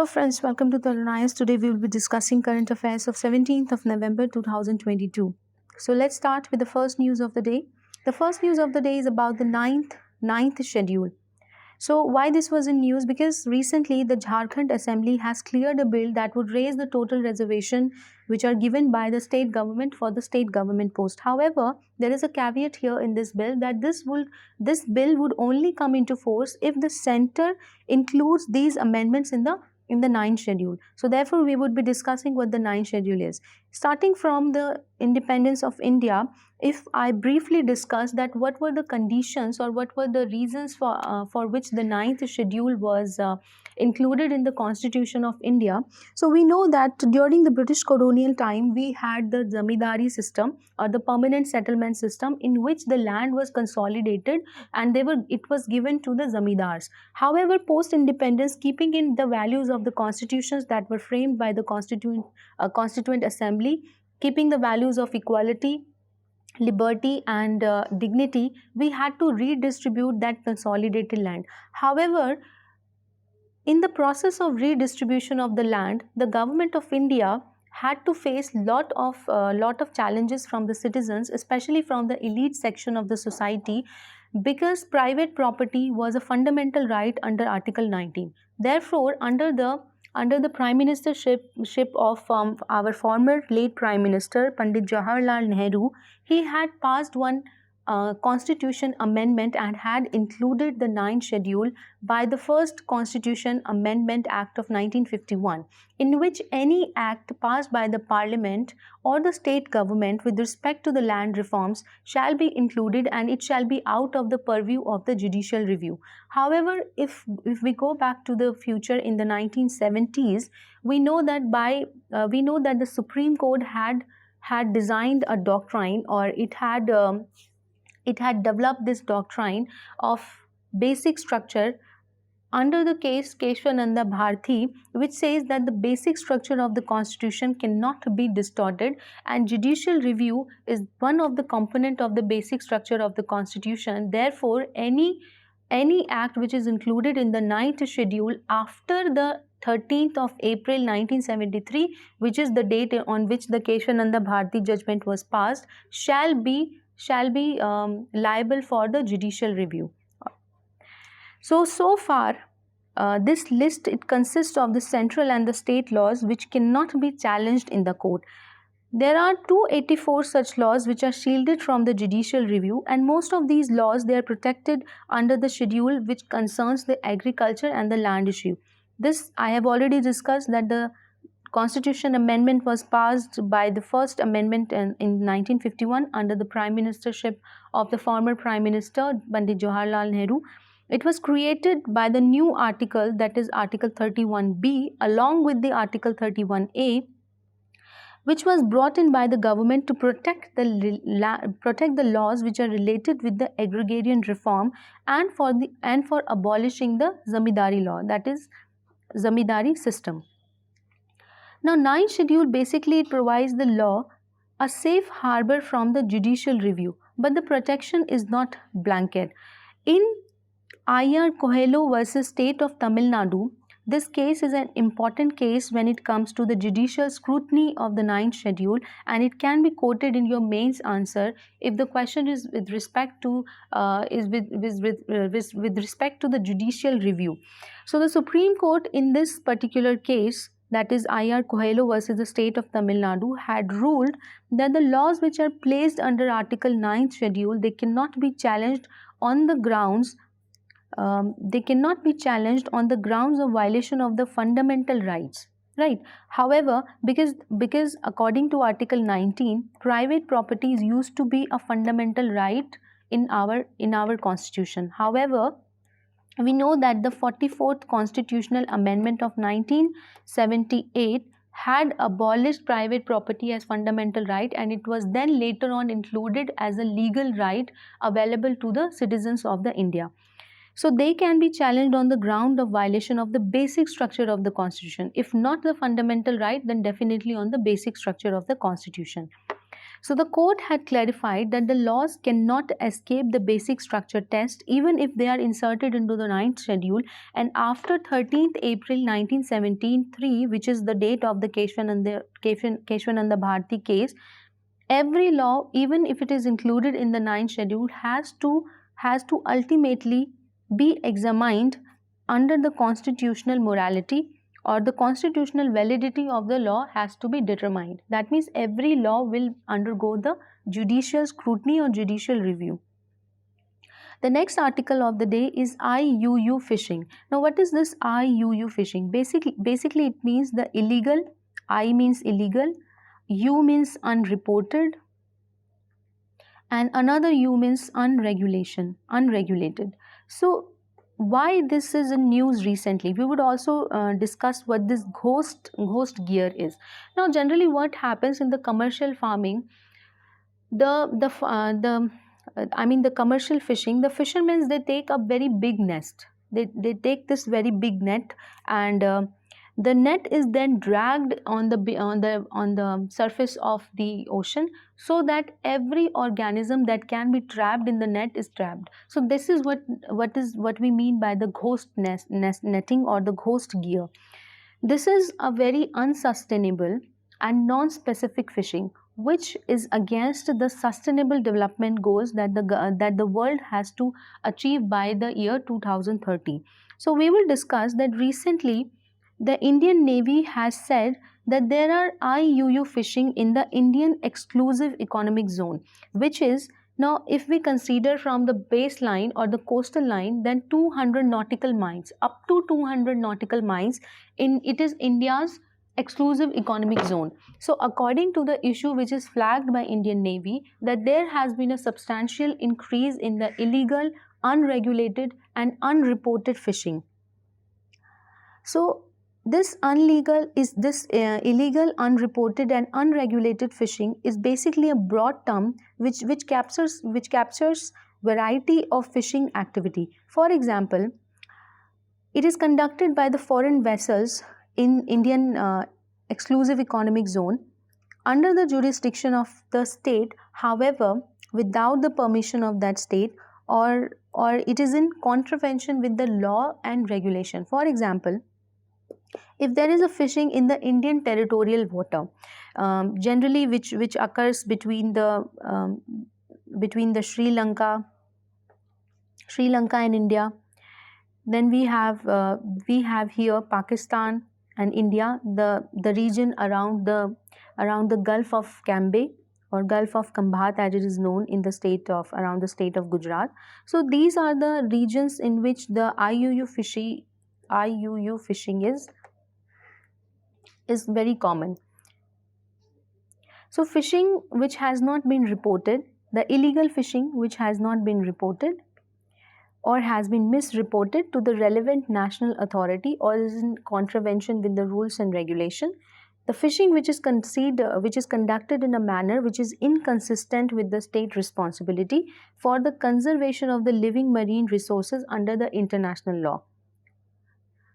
Hello friends, welcome to the Alliance. Today we will be discussing current affairs of 17th of November 2022. So let's start with the first news of the day. The first news of the day is about the ninth schedule. So why this was in news? Because recently the Jharkhand Assembly has cleared a bill that would raise the total reservation which are given by the state government for the state government post. However, there is a caveat here in this bill that this bill would only come into force if the center includes these amendments in the ninth schedule. So therefore we would be discussing what the ninth schedule is. Starting from the independence of India, if I briefly discuss that what were the conditions or what were the reasons for which the ninth schedule was included in the Constitution of India. So we know that during the British colonial time we had the zamindari system or the permanent settlement system in which the land was consolidated and it was given to the zamindars. However, post independence, keeping in the values of the constitutions that were framed by the Constituent Assembly, keeping the values of equality, liberty and dignity, we had to redistribute that consolidated land. However, in the process of redistribution of the land, the government of India had to face lot of challenges from the citizens, especially from the elite section of the society, because private property was a fundamental right under Article 19. Therefore, under the prime ministership of our former late prime minister Pandit Jawaharlal Nehru, he had passed one constitution amendment and had included the ninth schedule by the first Constitution Amendment Act of 1951, in which any act passed by the parliament or the state government with respect to the land reforms shall be included and it shall be out of the purview of the judicial review. However, if we go back to the future in the 1970s, we know that the Supreme Court had designed a doctrine, or it had developed this doctrine of basic structure under the case Keshwananda Bharti, which says that the basic structure of the constitution cannot be distorted and judicial review is one of the component of the basic structure of the constitution. Therefore, any act which is included in the ninth schedule after the 13th of April 1973, which is the date on which the Keshwananda Bharti judgment was passed, shall be liable for the judicial review. So far, this list, it consists of the central and the state laws which cannot be challenged in the court. There are 284 such laws which are shielded from the judicial review, and most of these laws, they are protected under the schedule which concerns the agriculture and the land issue. This I have already discussed, that the Constitution Amendment was passed by the first amendment in 1951 under the prime ministership of the former prime minister Pandit Jawaharlal Nehru. It was created by the new article, that is Article 31B, along with the Article 31A, which was brought in by the government to protect the laws which are related with the agrarian reform and for abolishing the zamindari law, that is zamindari system. Now, ninth schedule, basically it provides the law a safe harbor from the judicial review, but the protection is not blanket. In IR Coelho versus State of Tamil Nadu, this case is an important case when it comes to the judicial scrutiny of the ninth schedule, and it can be quoted in your mains answer if the question is with respect to respect to the judicial review. So the Supreme Court in this particular case, that is IR Coelho versus the State of Tamil Nadu, had ruled that the laws which are placed under Article 9th schedule, they cannot be challenged on the grounds of violation of the fundamental rights, right? However, because according to Article 19, private property is used to be a fundamental right in our constitution. However, we know that the 44th Constitutional Amendment of 1978 had abolished private property as fundamental right, and it was then later on included as a legal right available to the citizens of the India. So they can be challenged on the ground of violation of the basic structure of the constitution. If not the fundamental right, then definitely on the basic structure of the constitution. So the court had clarified that the laws cannot escape the basic structure test even if they are inserted into the 9th schedule, and after 13th April 1973, which is the date of the Keshwananda Bharti case, every law, even if it is included in the 9th schedule, has to ultimately be examined under the constitutional morality, or the constitutional validity of the law has to be determined. That means every law will undergo the judicial scrutiny or judicial review. The next article of the day is IUU fishing. Now, what is this IUU fishing? Basically it means the illegal. I means illegal, U means unreported, and another U means unregulated. So why this is in news recently? We would also discuss what this ghost gear is. Now, generally what happens in the commercial farming, the commercial fishing, the fishermen, they take a very big nest. They take this very big net, and the net is then dragged on the surface of the ocean, so that every organism that can be trapped in the net is trapped. So this is what we mean by the ghost netting or the ghost gear. This is a very unsustainable and non-specific fishing, which is against the sustainable development goals that the world has to achieve by the year 2030. So we will discuss that recently the Indian Navy has said that there are IUU fishing in the Indian exclusive economic zone, which is, now if we consider from the baseline or the coastal line, then 200 nautical miles, up to 200 nautical miles, it is India's exclusive economic zone. So according to the issue which is flagged by Indian Navy, that there has been a substantial increase in the illegal, unregulated and unreported fishing. So this illegal, unreported and unregulated fishing is basically a broad term which captures variety of fishing activity. For example, it is conducted by the foreign vessels in Indian exclusive economic zone under the jurisdiction of the state, however, without the permission of that state, or it is in contravention with the law and regulation. For example, if there is a fishing in the Indian territorial water, generally which occurs between the Sri Lanka and India, then we have here Pakistan and India, the region around the Gulf of Cambay or Gulf of Khambat as it is known in the state of Gujarat. So these are the regions in which the IUU fishing is very common. So fishing which has not been reported, the illegal fishing which has not been reported or has been misreported to the relevant national authority or is in contravention with the rules and regulation, the fishing which is conducted in a manner which is inconsistent with the state responsibility for the conservation of the living marine resources under the international law.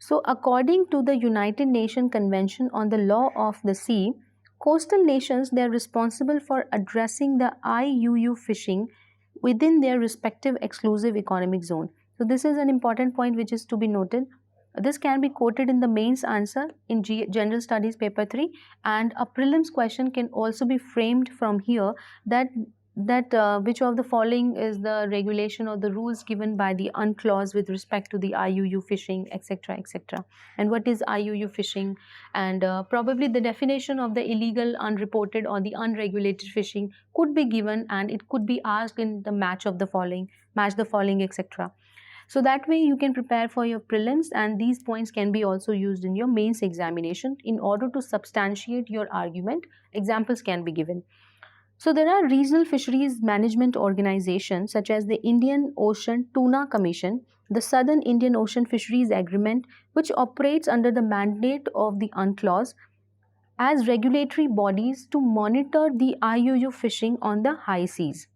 So according to the United Nations Convention on the Law of the Sea, coastal nations, they are responsible for addressing the IUU fishing within their respective exclusive economic zone. So this is an important point which is to be noted. This can be quoted in the mains answer in General Studies paper 3, and a prelims question can also be framed from here, that which of the following is the regulation or the rules given by the UNCLAUSE with respect to the IUU fishing, etc., etc. And what is IUU fishing, and probably the definition of the illegal, unreported or the unregulated fishing could be given, and it could be asked in the match the following, etc. So that way you can prepare for your prelims, and these points can be also used in your mains examination. In order to substantiate your argument, examples can be given. So there are regional fisheries management organizations such as the Indian Ocean Tuna Commission, the Southern Indian Ocean Fisheries Agreement, which operates under the mandate of the UNCLAUSE as regulatory bodies to monitor the IUU fishing on the high seas.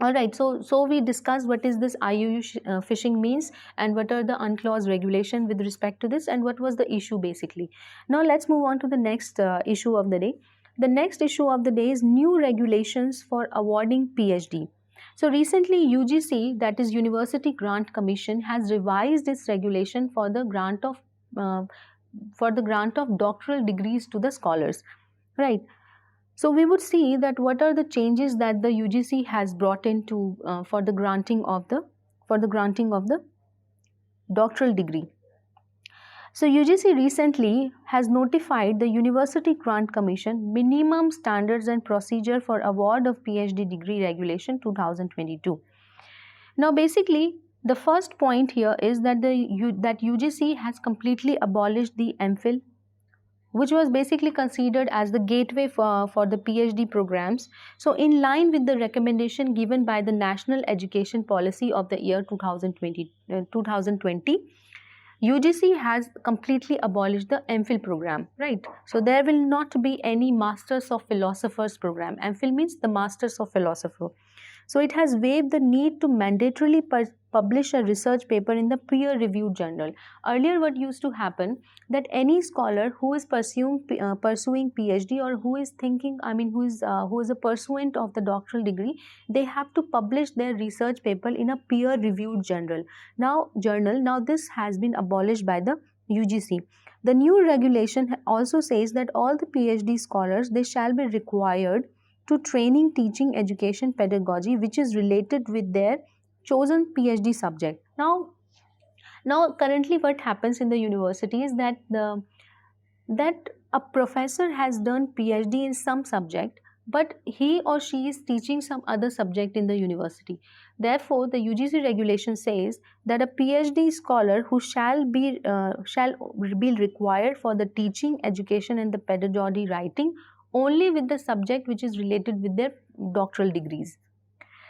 Alright, so we discussed what is this IUU fishing means, and what are the UNCLAUSE regulation with respect to this, and what was the issue basically. Now let's move on to the next issue of the day. The next issue of the day is new regulations for awarding PhD. So recently UGC, that is University Grant Commission, has revised its regulation for the grant of doctoral degrees to the scholars, right? So we would see that what are the changes that the UGC has brought into for the granting of the doctoral degree. So UGC recently has notified the University Grant Commission minimum standards and procedure for award of PhD degree regulation 2022. Now basically the first point here is that UGC has completely abolished the MPhil, which was basically considered as the gateway for the PhD programs. So in line with the recommendation given by the National Education Policy of the year 2020, UGC has completely abolished the MPhil program, right? So there will not be any Masters of Philosophers program. MPhil means the Masters of Philosopher. So it has waived the need to mandatorily publish a research paper in the peer-reviewed journal. Earlier what used to happen, that any scholar who is pursuing PhD, or who is thinking, who is a pursuant of the doctoral degree, they have to publish their research paper in a peer-reviewed journal. Now this has been abolished by the UGC. The new regulation also says that all the PhD scholars, they shall be required to training, teaching, education, pedagogy which is related with their chosen PhD subject. Now currently what happens in the university is that a professor has done PhD in some subject, but he or she is teaching some other subject in the university. Therefore, the UGC regulation says that a PhD scholar who shall be required for the teaching, education and the pedagogy writing only with the subject which is related with their doctoral degrees.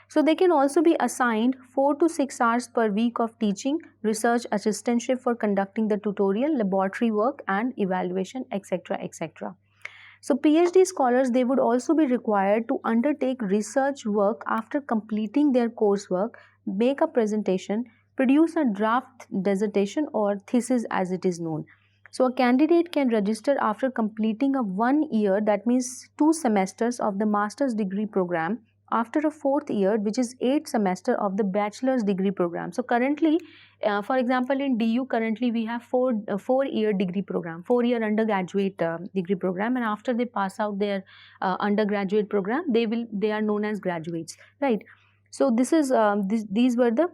So they can also be assigned 4 to 6 hours per week of teaching, research assistantship for conducting the tutorial, laboratory work and evaluation, etc., etc. So PhD scholars, they would also be required to undertake research work after completing their coursework, make a presentation, produce a draft dissertation or thesis as it is known. So a candidate can register after completing a 1 year, that means 2 semesters of the master's degree program, after a 4th year, which is 8 semester of the bachelor's degree program. So currently, for example, in DU currently we have 4-year degree program, 4-year undergraduate degree program, and after they pass out their undergraduate program, they are known as graduates, right? So this is these were the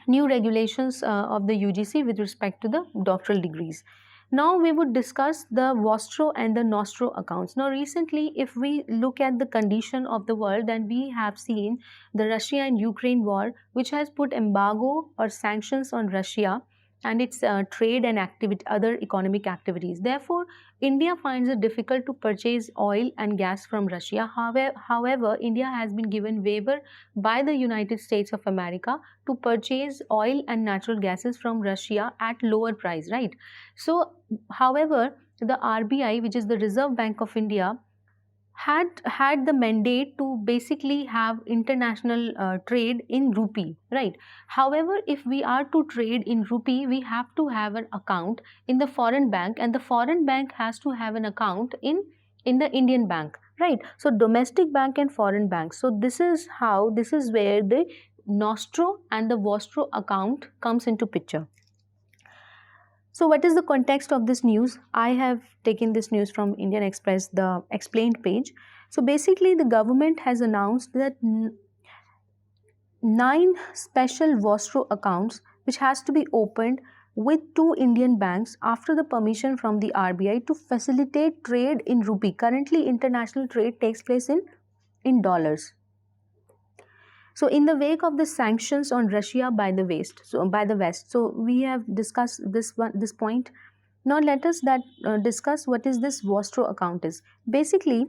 new regulations of the UGC with respect to the doctoral degrees. Now we would discuss the VOSTRO and the NOSTRO accounts. Now recently, if we look at the condition of the world, then we have seen the Russia and Ukraine war, which has put embargo or sanctions on Russia and its trade and other economic activities. Therefore, India finds it difficult to purchase oil and gas from Russia. However, India has been given waiver by the United States of America to purchase oil and natural gases from Russia at lower price, right? So, however, the RBI, which is the Reserve Bank of India, had the mandate to basically have international trade in rupee, right? However, if we are to trade in rupee, we have to have an account in the foreign bank, and the foreign bank has to have an account in the Indian bank, right? So domestic bank and foreign bank. So this is where the NOSTRO and the VOSTRO account comes into picture. So what is the context of this news? I have taken this news from Indian Express, the explained page. So basically the government has announced that 9 special VOSTRO accounts which has to be opened with 2 Indian banks after the permission from the RBI to facilitate trade in rupee. Currently international trade takes place in dollars. So in the wake of the sanctions on Russia by the West, so we have discussed this point. Now let us discuss what is this VOSTRO account is. Basically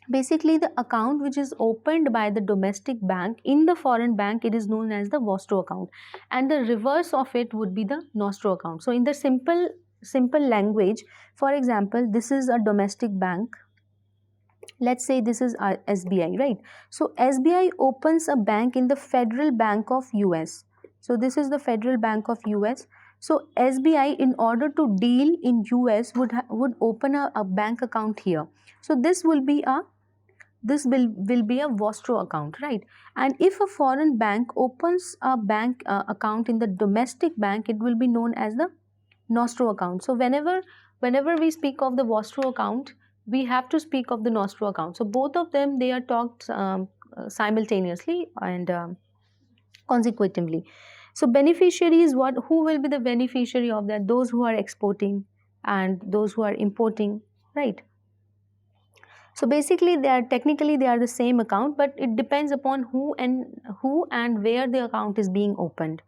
the account which is opened by the domestic bank in the foreign bank, it is known as the VOSTRO account, and the reverse of it would be the NOSTRO account. So in the simple language, for example, this is a domestic bank. Let's say this is SBI, right? So SBI opens a bank in the Federal Bank of US. So this is the Federal Bank of US. So SBI, in order to deal in US, would open a bank account here. So this will be a VOSTRO account, right? And if a foreign bank opens a bank account in the domestic bank, it will be known as the NOSTRO account. So whenever we speak of the VOSTRO account, we have to speak of the NOSTRO account. So both of them, they are talked simultaneously and consecutively. So beneficiary is what? Who will be the beneficiary of that? Those who are exporting and those who are importing, right? So basically, technically they are the same account, but it depends upon who and where the account is being opened.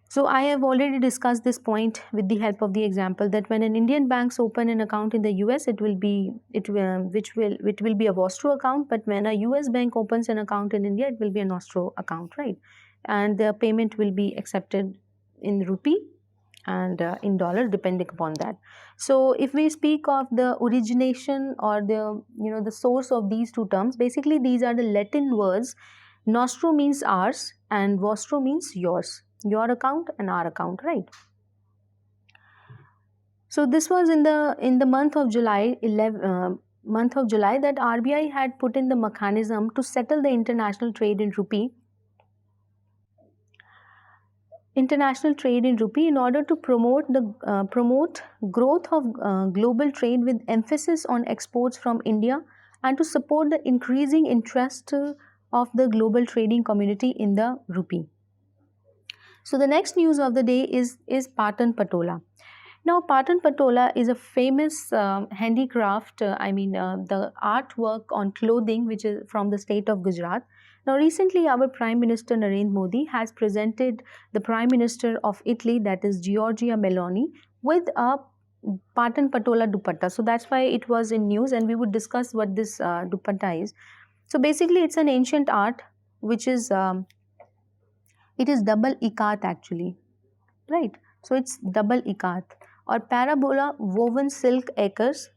So I have already discussed this point with the help of the example that when an Indian banks open an account in the US, it will be a VOSTRO account, but when a US bank opens an account in India, it will be a NOSTRO account, right? And the payment will be accepted in rupee and in dollar, depending upon that. So if we speak of the origination or the source of these two terms, basically these are the Latin words. Nostro means ours and vostro means yours, your account and our account, right? So this was in the month of July that RBI had put in the mechanism to settle the international trade in rupee in order to promote growth of global trade with emphasis on exports from India and to support the increasing interest of the global trading community in the rupee. So the next news of the day is Patan Patola. Now, Patan Patola is a famous handicraft, the artwork on clothing which is from the state of Gujarat. Now, recently our Prime Minister Narendra Modi has presented the Prime Minister of Italy, that is Giorgia Meloni, with a Patan Patola dupatta. So that's why it was in news, and we would discuss what this dupatta is. So basically it's an ancient art which is it is double ikat actually, right? So it's double ikat or parabola woven silk acres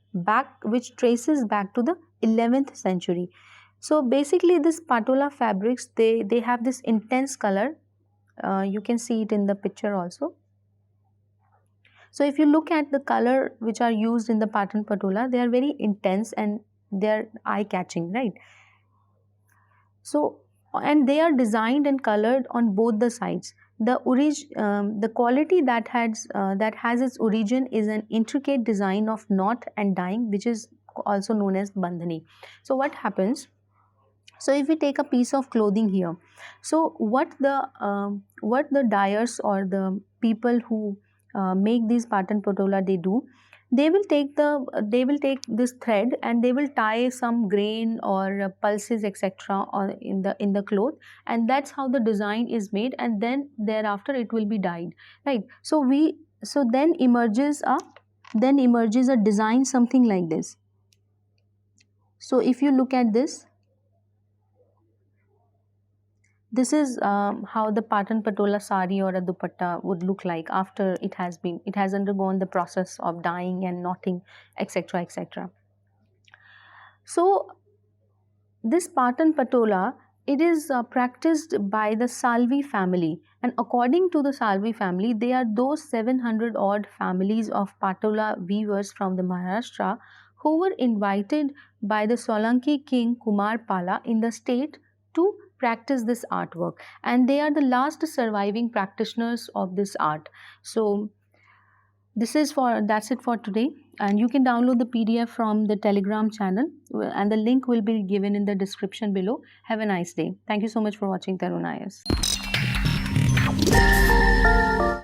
which traces back to the 11th century. So basically this patola fabrics, they have this intense color. You can see it in the picture also. So if you look at the color which are used in the Patan Patola, they are very intense and they are eye-catching, right? So, and they are designed and colored on both the sides. The quality that has its origin is an intricate design of knot and dyeing, which is also known as bandhani. So what happens? So if we take a piece of clothing here, so what the dyers or the people who make these Patan Patola they do, they will take this thread and they will tie some grain or pulses etc. or in the cloth, and that's how the design is made, and then thereafter it will be dyed, right? So then emerges a design something like this. So if you look at this is how the Patan Patola sari or a dupatta would look like after it has undergone the process of dyeing and knotting, etc. etc. So this Patan Patola, it is practiced by the Salvi family, and according to the Salvi family, they are those 700 odd families of Patola weavers from the Maharashtra who were invited by the Solanki king Kumar Pala in the state to practice this artwork, and they are the last surviving practitioners of this art. So that's it for today, and you can download the PDF from the Telegram channel, and the link will be given in the description below. Have a nice day. Thank you so much for watching Tarun IAS.